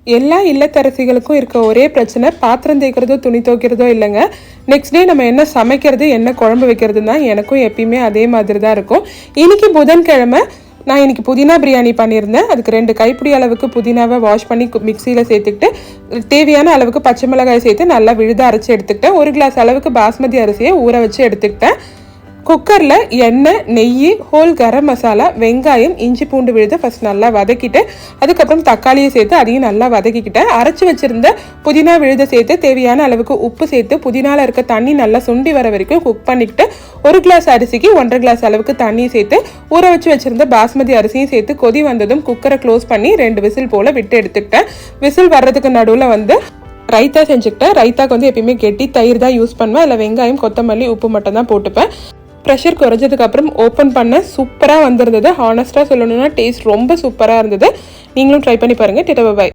எல்லா இல்லத்தரசிகளுக்கும் இருக்க ஒரே பிரச்சனை பாத்திரம் தேய்க்கிறதோ துணி துவைக்கிறதோ இல்லைங்க. நெக்ஸ்ட் டே நம்ம என்ன சமைக்கிறது என்ன குழம்பு வைக்கிறது தான் எனக்கும் எப்பயுமே அதே மாதிரி தான் இருக்கும். இன்னைக்கு புதன்கிழமை நான் இன்னைக்கு புதினா பிரியாணி பண்ணியிருந்தேன். அதுக்கு 2 கைப்பிடி அளவுக்கு புதினாவை வாஷ் பண்ணி மிக்சியில் சேர்த்துக்கிட்டு தேவையான அளவுக்கு பச்சை மிளகாய் சேர்த்து நல்லா விழுத அரைச்சி எடுத்துக்கிட்டேன். 1 கிளாஸ் அளவுக்கு பாஸ்மதி அரிசியை ஊற வச்சு எடுத்துக்கிட்டேன். குக்கரில் எண்ணெய், நெய், ஹோல் கரம் மசாலா, வெங்காயம், இஞ்சி பூண்டு விழுத ஃபஸ்ட் நல்லா வதக்கிட்டு அதுக்கப்புறம் தக்காளியை சேர்த்து அதையும் நல்லா வதக்கிக்கிட்டேன். அரைச்சி வச்சுருந்த புதினா விழுத சேர்த்து தேவையான அளவுக்கு உப்பு சேர்த்து புதினாவில் இருக்க தண்ணி நல்லா சுண்டி வர வரைக்கும் குக் பண்ணிக்கிட்டு 1 கிளாஸ் அரிசிக்கு 1.5 கிளாஸ் அளவுக்கு தண்ணி சேர்த்து ஊற வச்சு வச்சுருந்த பாஸ்மதி அரிசியும் சேர்த்து கொதி வந்ததும் குக்கரை க்ளோஸ் பண்ணி 2 விசில் போல் விட்டு எடுத்துக்கிட்டேன். விசில் வர்றதுக்கு நடுவில் ரைத்தா செஞ்சுக்கிட்டேன். ரைத்தாக்கு எப்பயுமே கெட்டி தயிர் தான் யூஸ் பண்ணுவேன். இல்லை வெங்காயம், கொத்தமல்லி, உப்பு மட்டும் தான் போட்டுப்பேன். ப்ரெஷர் குறைஞ்சதுக்கப்புறம் ஓப்பன் பண்ண சூப்பராக வந்திருந்தது. ஹானஸ்ட்டாக சொல்லணும்னா டேஸ்ட் ரொம்ப சூப்பராக இருந்தது. நீங்களும் ட்ரை பண்ணி பாருங்கள். பாய்.